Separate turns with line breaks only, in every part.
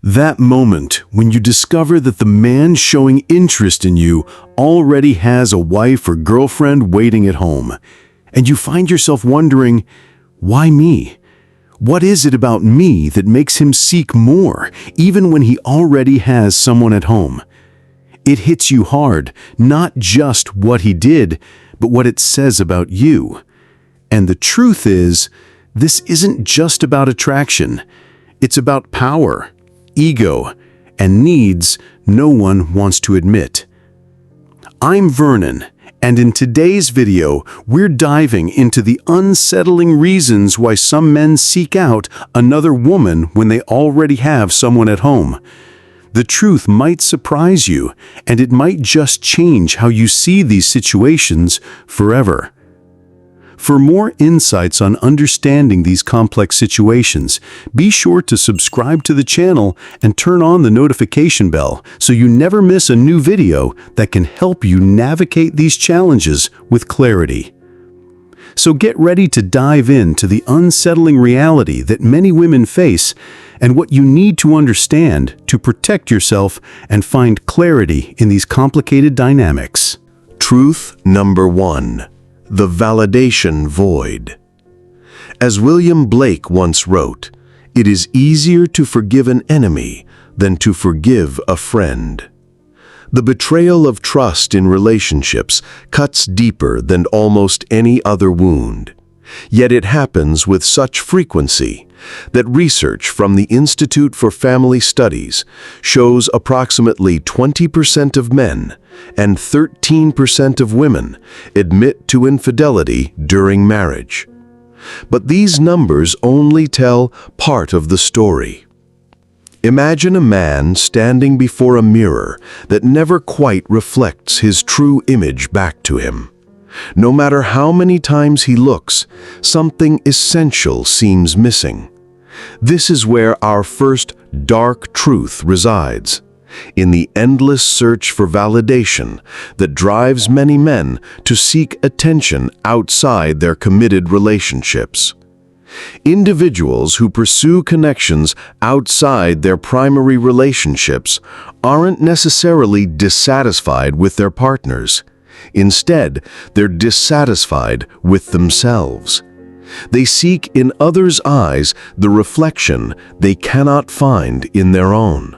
That moment when you discover that the man showing interest in you already has a wife or girlfriend waiting at home, and you find yourself wondering, why me? What is it about me that makes him seek more, even when he already has someone at home? It hits you hard, not just what he did, but what it says about you. And the truth is, this isn't just about attraction. It's about power, ego, and needs no one wants to admit. I'm Vernon, and in today's video, we're diving into the unsettling reasons why some men seek out another woman when they already have someone at home. The truth might surprise you, and it might just change how you see these situations forever. For more insights on understanding these complex situations, be sure to subscribe to the channel and turn on the notification bell so you never miss a new video that can help you navigate these challenges with clarity. So get ready to dive into the unsettling reality that many women face and what you need to understand to protect yourself and find clarity in these complicated dynamics.
Truth number 1. The validation void. As William Blake once wrote, "It is easier to forgive an enemy than to forgive a friend." The betrayal of trust in relationships cuts deeper than almost any other wound. Yet it happens with such frequency that research from the Institute for Family Studies shows approximately 20% of men and 13% of women admit to infidelity during marriage. But these numbers only tell part of the story. Imagine a man standing before a mirror that never quite reflects his true image back to him. No matter how many times he looks, something essential seems missing. This is where our first dark truth resides, in the endless search for validation that drives many men to seek attention outside their committed relationships. Individuals who pursue connections outside their primary relationships aren't necessarily dissatisfied with their partners. Instead, they're dissatisfied with themselves. They seek in others' eyes the reflection they cannot find in their own.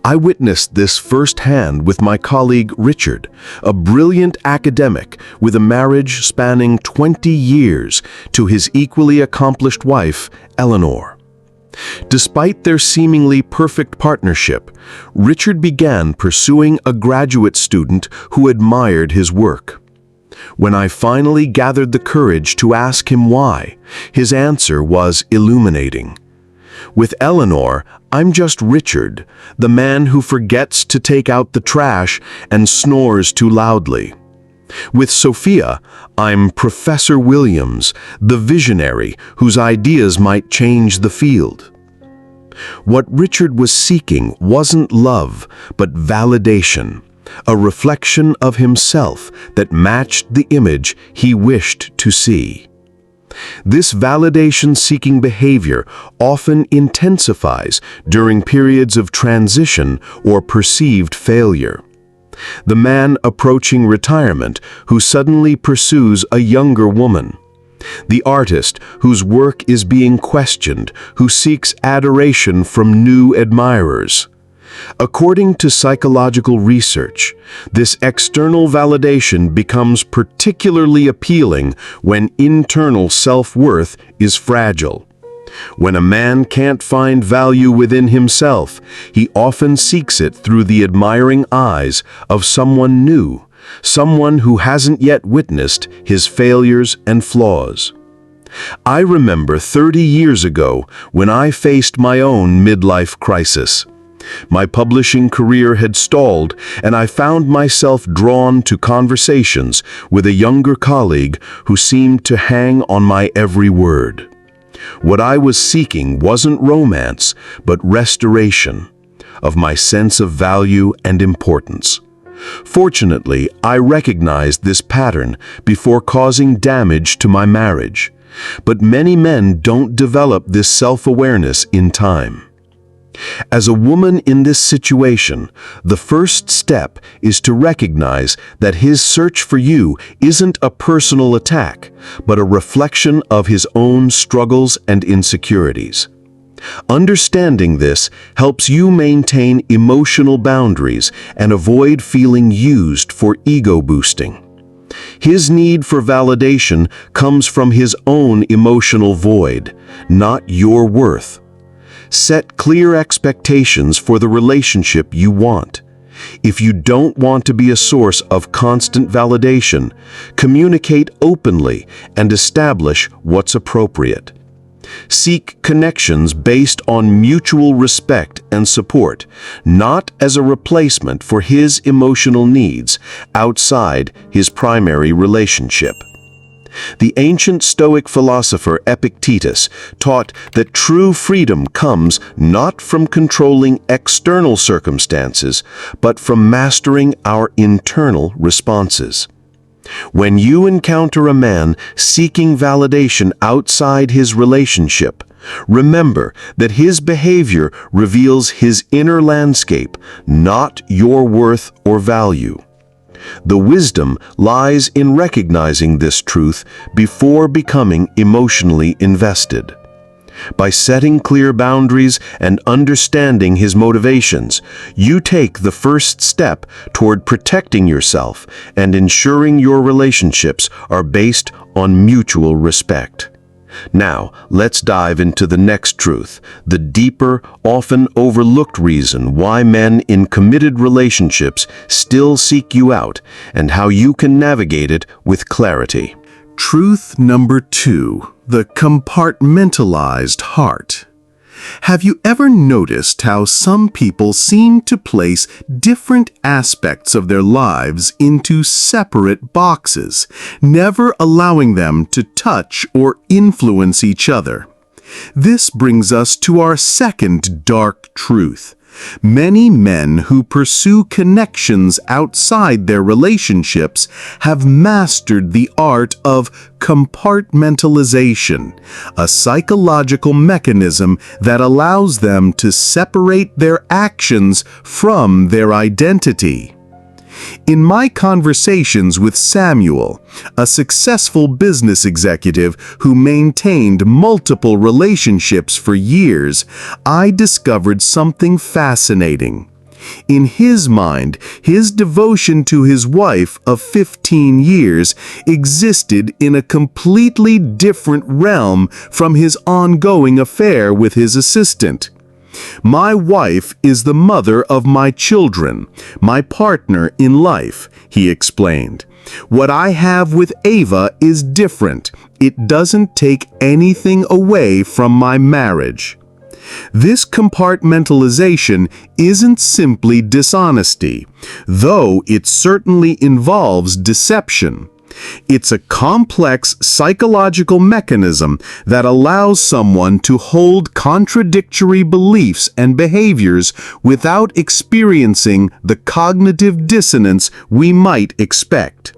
I witnessed this firsthand with my colleague Richard, a brilliant academic with a marriage spanning 20 years to his equally accomplished wife, Eleanor. Despite their seemingly perfect partnership, Richard began pursuing a graduate student who admired his work. When I finally gathered the courage to ask him why, his answer was illuminating. With Eleanor, I'm just Richard, the man who forgets to take out the trash and snores too loudly. With Sophia, I'm Professor Williams, the visionary whose ideas might change the field. What Richard was seeking wasn't love, but validation, a reflection of himself that matched the image he wished to see. This validation-seeking behavior often intensifies during periods of transition or perceived failure. The man approaching retirement who suddenly pursues a younger woman. The artist whose work is being questioned, who seeks adoration from new admirers. According to psychological research, this external validation becomes particularly appealing when internal self-worth is fragile. When a man can't find value within himself, he often seeks it through the admiring eyes of someone new, someone who hasn't yet witnessed his failures and flaws. I remember 30 years ago when I faced my own midlife crisis. My publishing career had stalled, and I found myself drawn to conversations with a younger colleague who seemed to hang on my every word. What I was seeking wasn't romance, but restoration of my sense of value and importance. Fortunately, I recognized this pattern before causing damage to my marriage, but many men don't develop this self-awareness in time. As a woman in this situation, the first step is to recognize that his search for you isn't a personal attack, but a reflection of his own struggles and insecurities. Understanding this helps you maintain emotional boundaries and avoid feeling used for ego boosting. His need for validation comes from his own emotional void, not your worth. Set clear expectations for the relationship you want. If you don't want to be a source of constant validation, communicate openly and establish what's appropriate. Seek connections based on mutual respect and support, not as a replacement for his emotional needs outside his primary relationship. The ancient Stoic philosopher Epictetus taught that true freedom comes not from controlling external circumstances, but from mastering our internal responses. When you encounter a man seeking validation outside his relationship, remember that his behavior reveals his inner landscape, not your worth or value. The wisdom lies in recognizing this truth before becoming emotionally invested. By setting clear boundaries and understanding his motivations, you take the first step toward protecting yourself and ensuring your relationships are based on mutual respect. Now, let's dive into the next truth, the deeper, often overlooked reason why men in committed relationships still seek you out and how you can navigate it with clarity.
Truth number 2, the compartmentalized heart. Have you ever noticed how some people seem to place different aspects of their lives into separate boxes, never allowing them to touch or influence each other? This brings us to our second dark truth. Many men who pursue connections outside their relationships have mastered the art of compartmentalization, a psychological mechanism that allows them to separate their actions from their identity. In my conversations with Samuel, a successful business executive who maintained multiple relationships for years, I discovered something fascinating. In his mind, his devotion to his wife of 15 years existed in a completely different realm from his ongoing affair with his assistant. My wife is the mother of my children, my partner in life, he explained. What I have with Ava is different. It doesn't take anything away from my marriage. This compartmentalization isn't simply dishonesty, though it certainly involves deception. It's a complex psychological mechanism that allows someone to hold contradictory beliefs and behaviors without experiencing the cognitive dissonance we might expect.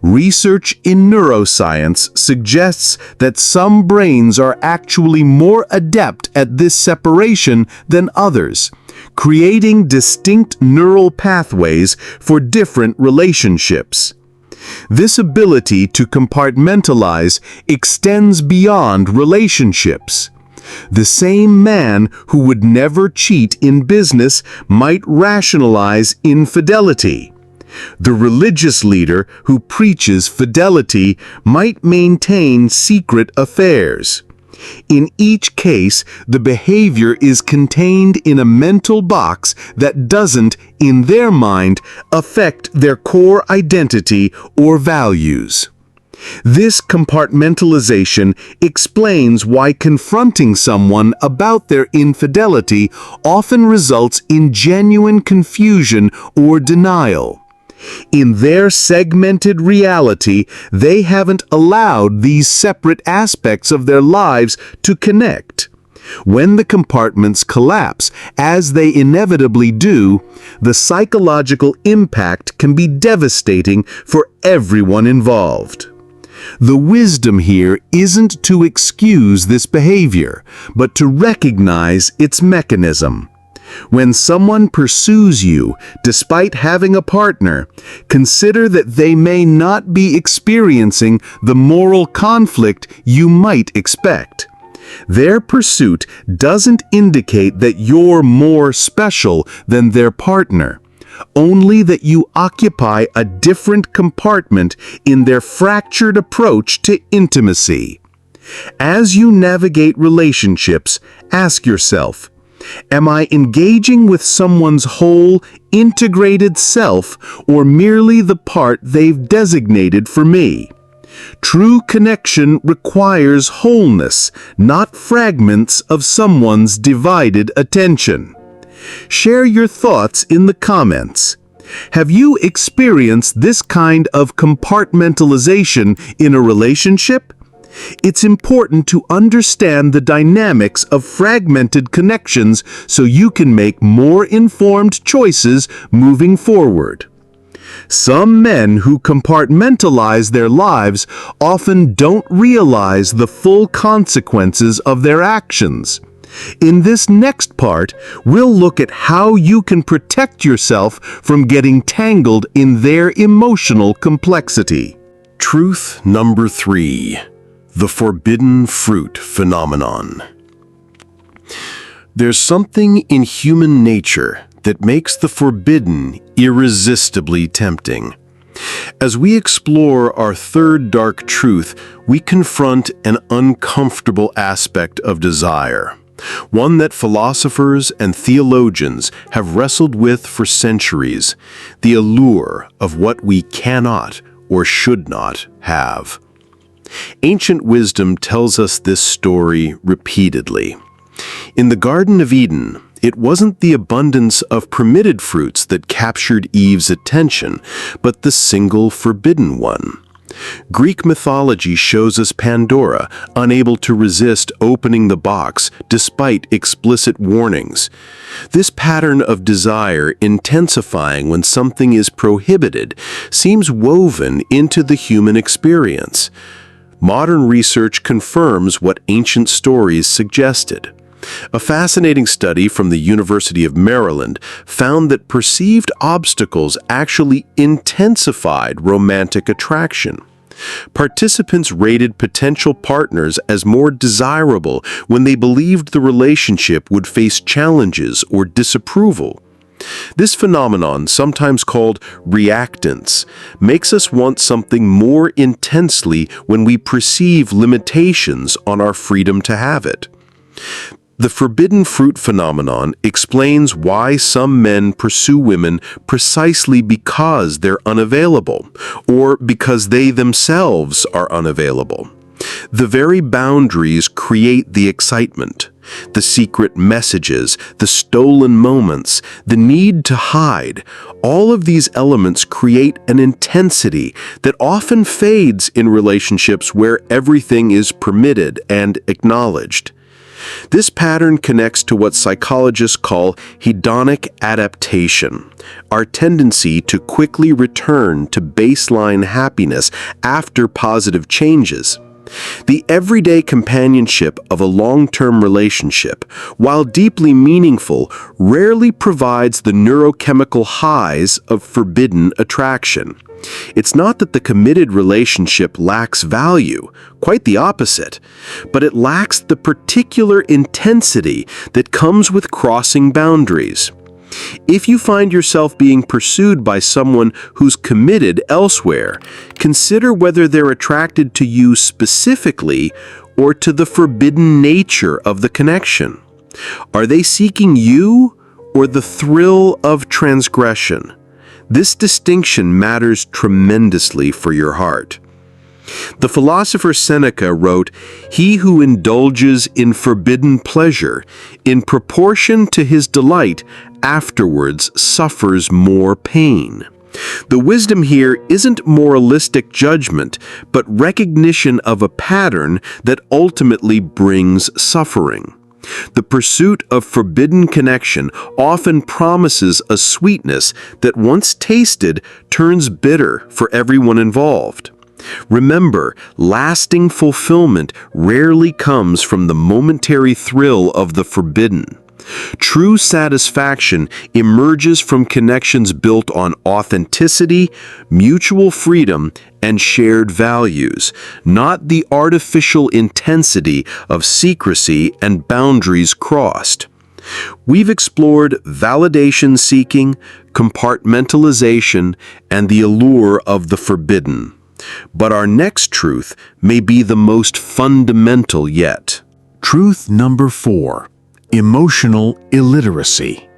Research in neuroscience suggests that some brains are actually more adept at this separation than others, creating distinct neural pathways for different relationships. This ability to compartmentalize extends beyond relationships. The same man who would never cheat in business might rationalize infidelity. The religious leader who preaches fidelity might maintain secret affairs. In each case, the behavior is contained in a mental box that doesn't, in their mind, affect their core identity or values. This compartmentalization explains why confronting someone about their infidelity often results in genuine confusion or denial. In their segmented reality, they haven't allowed these separate aspects of their lives to connect. When the compartments collapse, as they inevitably do, the psychological impact can be devastating for everyone involved. The wisdom here isn't to excuse this behavior, but to recognize its mechanism. When someone pursues you, despite having a partner, consider that they may not be experiencing the moral conflict you might expect. Their pursuit doesn't indicate that you're more special than their partner, only that you occupy a different compartment in their fractured approach to intimacy. As you navigate relationships, ask yourself, am I engaging with someone's whole, integrated self or merely the part they've designated for me? True connection requires wholeness, not fragments of someone's divided attention. Share your thoughts in the comments. Have you experienced this kind of compartmentalization in a relationship? It's important to understand the dynamics of fragmented connections so you can make more informed choices moving forward. Some men who compartmentalize their lives often don't realize the full consequences of their actions. In this next part, we'll look at how you can protect yourself from getting tangled in their emotional complexity.
Truth number 3. The forbidden fruit phenomenon. There's something in human nature that makes the forbidden irresistibly tempting. As we explore our third dark truth, we confront an uncomfortable aspect of desire, one that philosophers and theologians have wrestled with for centuries, the allure of what we cannot or should not have. Ancient wisdom tells us this story repeatedly. In the Garden of Eden, it wasn't the abundance of permitted fruits that captured Eve's attention, but the single forbidden one. Greek mythology shows us Pandora, unable to resist opening the box despite explicit warnings. This pattern of desire intensifying when something is prohibited seems woven into the human experience. Modern research confirms what ancient stories suggested. A fascinating study from the University of Maryland found that perceived obstacles actually intensified romantic attraction. Participants rated potential partners as more desirable when they believed the relationship would face challenges or disapproval. This phenomenon, sometimes called reactance, makes us want something more intensely when we perceive limitations on our freedom to have it. The forbidden fruit phenomenon explains why some men pursue women precisely because they're unavailable, or because they themselves are unavailable. The very boundaries create the excitement. The secret messages, the stolen moments, the need to hide, all of these elements create an intensity that often fades in relationships where everything is permitted and acknowledged. This pattern connects to what psychologists call hedonic adaptation, our tendency to quickly return to baseline happiness after positive changes. The everyday companionship of a long-term relationship, while deeply meaningful, rarely provides the neurochemical highs of forbidden attraction. It's not that the committed relationship lacks value, quite the opposite, but it lacks the particular intensity that comes with crossing boundaries. If you find yourself being pursued by someone who's committed elsewhere, consider whether they're attracted to you specifically or to the forbidden nature of the connection. Are they seeking you or the thrill of transgression? This distinction matters tremendously for your heart. The philosopher Seneca wrote, "He who indulges in forbidden pleasure, in proportion to his delight, afterwards suffers more pain." The wisdom here isn't moralistic judgment, but recognition of a pattern that ultimately brings suffering. The pursuit of forbidden connection often promises a sweetness that once tasted turns bitter for everyone involved. Remember, lasting fulfillment rarely comes from the momentary thrill of the forbidden. True satisfaction emerges from connections built on authenticity, mutual freedom, and shared values, not the artificial intensity of secrecy and boundaries crossed. We've explored validation seeking, compartmentalization, and the allure of the forbidden. But our next truth may be the most fundamental yet.
Truth number 4. Emotional illiteracy.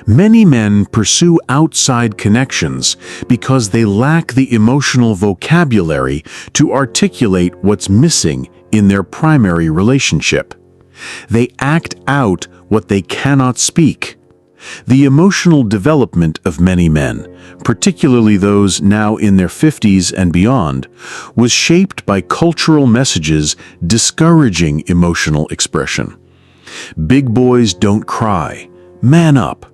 Many men pursue outside connections because they lack the emotional vocabulary to articulate what's missing in their primary relationship. They act out what they cannot speak. The emotional development of many men, particularly those now in their 50s and beyond, was shaped by cultural messages discouraging emotional expression. Big boys don't cry. Man up.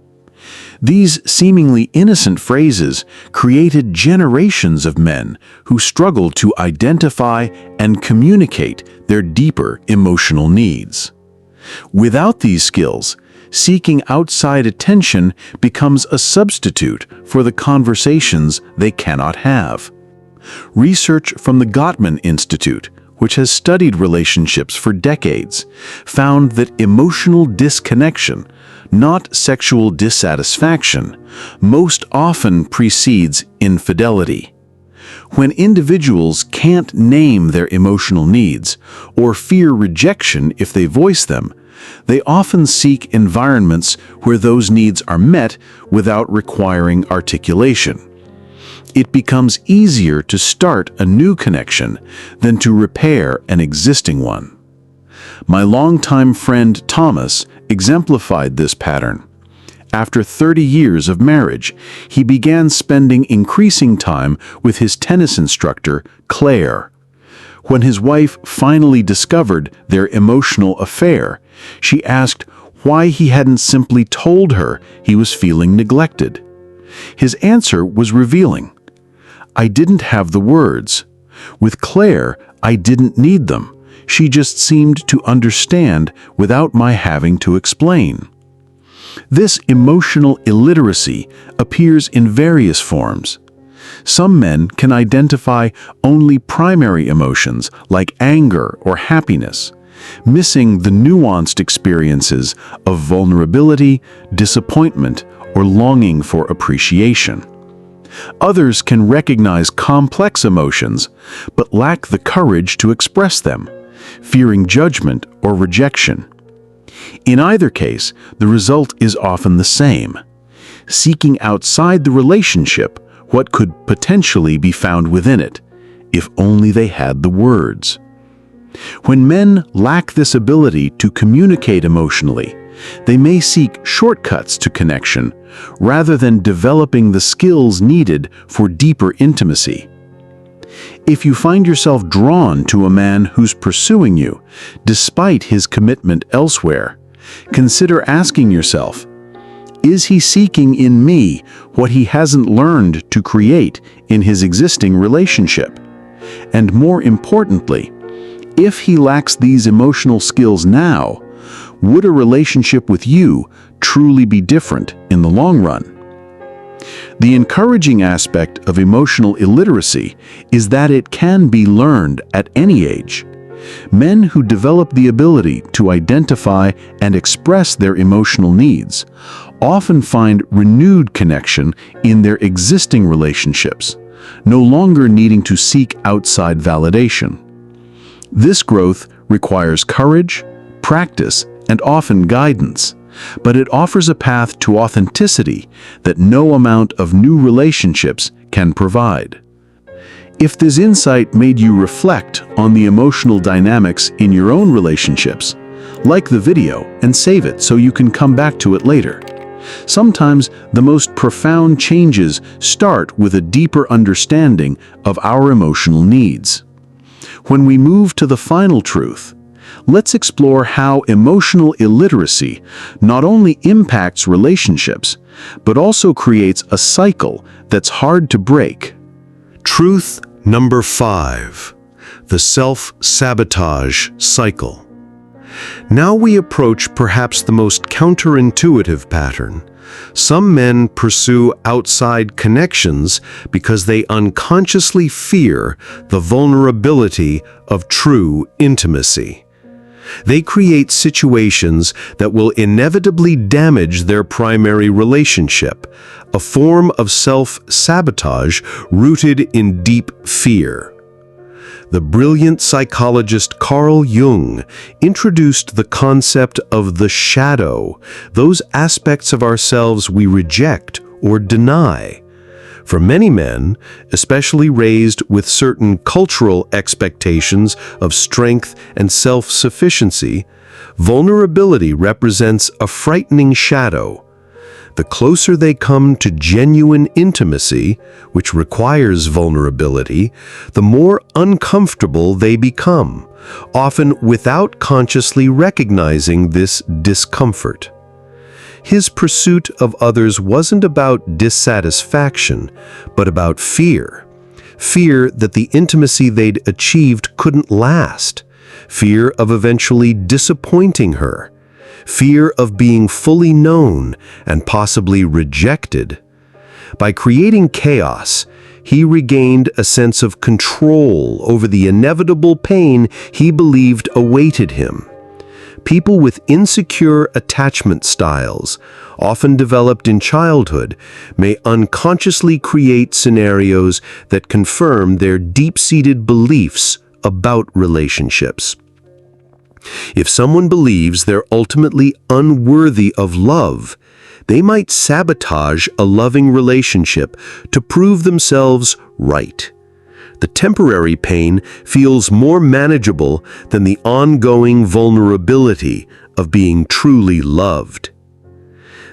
These seemingly innocent phrases created generations of men who struggled to identify and communicate their deeper emotional needs. Without these skills, seeking outside attention becomes a substitute for the conversations they cannot have. Research from the Gottman Institute, which has studied relationships for decades, found that emotional disconnection, not sexual dissatisfaction, most often precedes infidelity. When individuals can't name their emotional needs or fear rejection if they voice them, they often seek environments where those needs are met without requiring articulation. It becomes easier to start a new connection than to repair an existing one. My longtime friend Thomas exemplified this pattern. After 30 years of marriage, he began spending increasing time with his tennis instructor, Claire. When his wife finally discovered their emotional affair, she asked why he hadn't simply told her he was feeling neglected. His answer was revealing. I didn't have the words. With Claire, I didn't need them. She just seemed to understand without my having to explain. This emotional illiteracy appears in various forms. Some men can identify only primary emotions like anger or happiness, missing the nuanced experiences of vulnerability, disappointment, or longing for appreciation. Others can recognize complex emotions, but lack the courage to express them, fearing judgment or rejection. In either case, the result is often the same: seeking outside the relationship what could potentially be found within it, if only they had the words. When men lack this ability to communicate emotionally, they may seek shortcuts to connection rather than developing the skills needed for deeper intimacy. If you find yourself drawn to a man who's pursuing you, despite his commitment elsewhere, consider asking yourself, is he seeking in me what he hasn't learned to create in his existing relationship? And more importantly, if he lacks these emotional skills now, would a relationship with you truly be different in the long run? The encouraging aspect of emotional illiteracy is that it can be learned at any age. Men who develop the ability to identify and express their emotional needs often find renewed connection in their existing relationships, no longer needing to seek outside validation. This growth requires courage, practice, and often guidance, but it offers a path to authenticity that no amount of new relationships can provide. If this insight made you reflect on the emotional dynamics in your own relationships, like the video and save it so you can come back to it later. Sometimes the most profound changes start with a deeper understanding of our emotional needs. When we move to the final truth, let's explore how emotional illiteracy not only impacts relationships, but also creates a cycle that's hard to break. Truth
Number 5. The self-sabotage cycle. Now we approach perhaps the most counterintuitive pattern. Some men pursue outside connections because they unconsciously fear the vulnerability of true intimacy. They create situations that will inevitably damage their primary relationship, a form of self-sabotage rooted in deep fear. The brilliant psychologist Carl Jung introduced the concept of the shadow, those aspects of ourselves we reject or deny. For many men, especially raised with certain cultural expectations of strength and self-sufficiency, vulnerability represents a frightening shadow. The closer they come to genuine intimacy, which requires vulnerability, the more uncomfortable they become, often without consciously recognizing this discomfort. His pursuit of others wasn't about dissatisfaction, but about fear. Fear that the intimacy they'd achieved couldn't last. Fear of eventually disappointing her. Fear of being fully known and possibly rejected. By creating chaos, he regained a sense of control over the inevitable pain he believed awaited him. People with insecure attachment styles, often developed in childhood, may unconsciously create scenarios that confirm their deep-seated beliefs about relationships. If someone believes they're ultimately unworthy of love, they might sabotage a loving relationship to prove themselves right. The temporary pain feels more manageable than the ongoing vulnerability of being truly loved.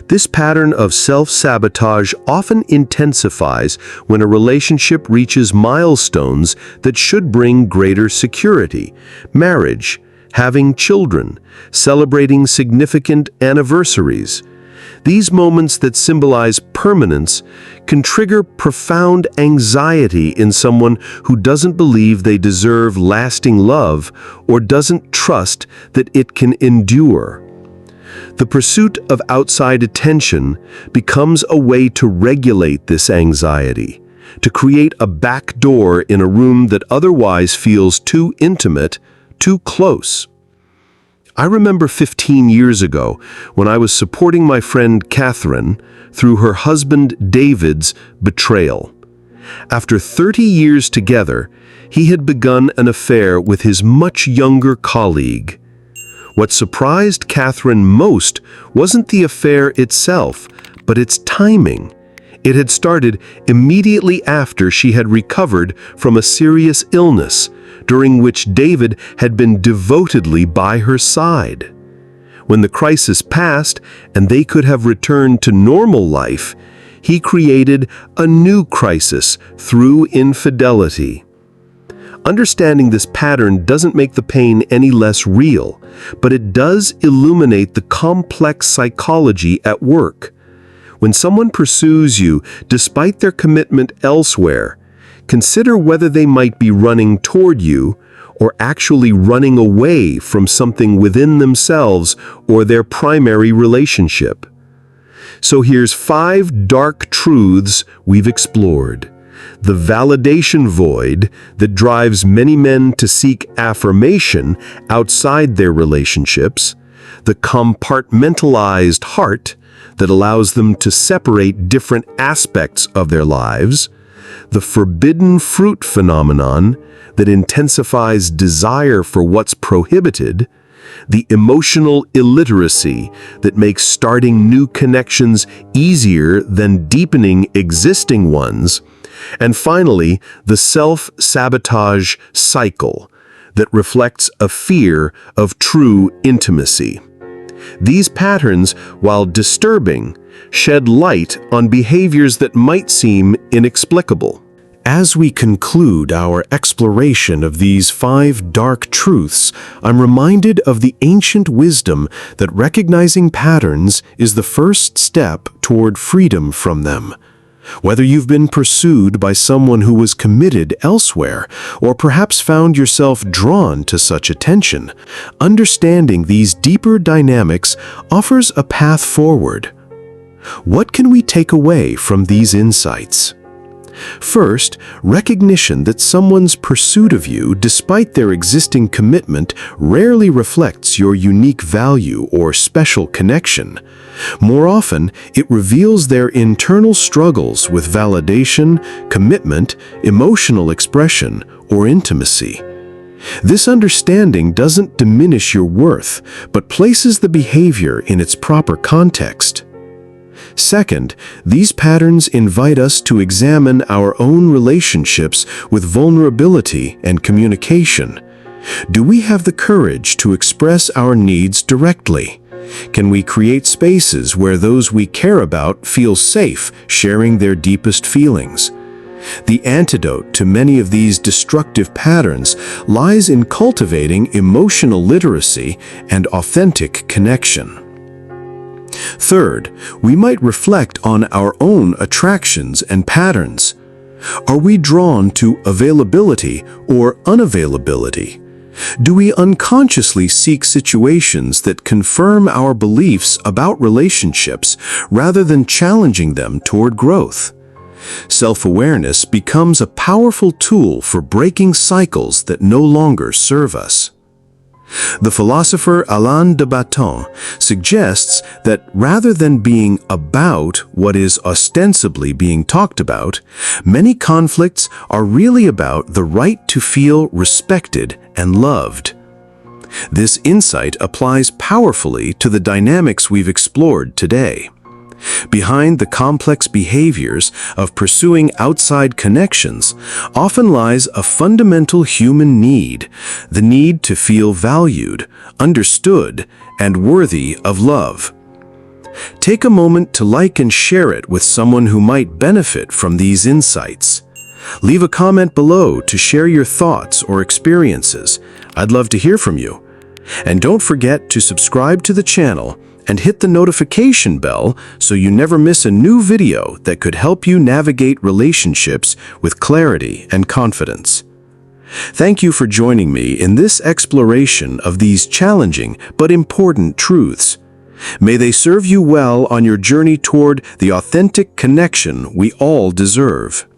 This pattern of self-sabotage often intensifies when a relationship reaches milestones that should bring greater security: marriage, having children, celebrating significant anniversaries. These moments that symbolize permanence can trigger profound anxiety in someone who doesn't believe they deserve lasting love or doesn't trust that it can endure. The pursuit of outside attention becomes a way to regulate this anxiety, to create a back door in a room that otherwise feels too intimate, too close. I remember 15 years ago when I was supporting my friend Catherine through her husband David's betrayal. After 30 years together, he had begun an affair with his much younger colleague. What surprised Catherine most wasn't the affair itself, but its timing. It had started immediately after she had recovered from a serious illness, during which David had been devotedly by her side. When the crisis passed and they could have returned to normal life, he created a new crisis through infidelity. Understanding this pattern doesn't make the pain any less real, but it does illuminate the complex psychology at work. When someone pursues you despite their commitment elsewhere, consider whether they might be running toward you or actually running away from something within themselves or their primary relationship. So here's 5 dark truths we've explored. The validation void that drives many men to seek affirmation outside their relationships. The compartmentalized heart that allows them to separate different aspects of their lives. The forbidden fruit phenomenon that intensifies desire for what's prohibited. The emotional illiteracy that makes starting new connections easier than deepening existing ones. And finally, the self-sabotage cycle that reflects a fear of true intimacy. These patterns, while disturbing, shed light on behaviors that might seem inexplicable. As we conclude our exploration of these 5 dark truths, I'm reminded of the ancient wisdom that recognizing patterns is the first step toward freedom from them. Whether you've been pursued by someone who was committed elsewhere, or perhaps found yourself drawn to such attention, understanding these deeper dynamics offers a path forward. What can we take away from these insights? First, recognition that someone's pursuit of you, despite their existing commitment, rarely reflects your unique value or special connection. More often, it reveals their internal struggles with validation, commitment, emotional expression, or intimacy. This understanding doesn't diminish your worth, but places the behavior in its proper context. Second, these patterns invite us to examine our own relationships with vulnerability and communication. Do we have the courage to express our needs directly? Can we create spaces where those we care about feel safe sharing their deepest feelings? The antidote to many of these destructive patterns lies in cultivating emotional literacy and authentic connection. Third, we might reflect on our own attractions and patterns. Are we drawn to availability or unavailability? Do we unconsciously seek situations that confirm our beliefs about relationships rather than challenging them toward growth? Self-awareness becomes a powerful tool for breaking cycles that no longer serve us. The philosopher Alain de Botton suggests that rather than being about what is ostensibly being talked about, many conflicts are really about the right to feel respected and loved. This insight applies powerfully to the dynamics we've explored today. Behind the complex behaviors of pursuing outside connections often lies a fundamental human need, the need to feel valued, understood, and worthy of love. Take a moment to like and share it with someone who might benefit from these insights. Leave a comment below to share your thoughts or experiences. I'd love to hear from you. And don't forget to subscribe to the channel and hit the notification bell so you never miss a new video that could help you navigate relationships with clarity and confidence. Thank you for joining me in this exploration of these challenging but important truths. May they serve you well on your journey toward the authentic connection we all deserve.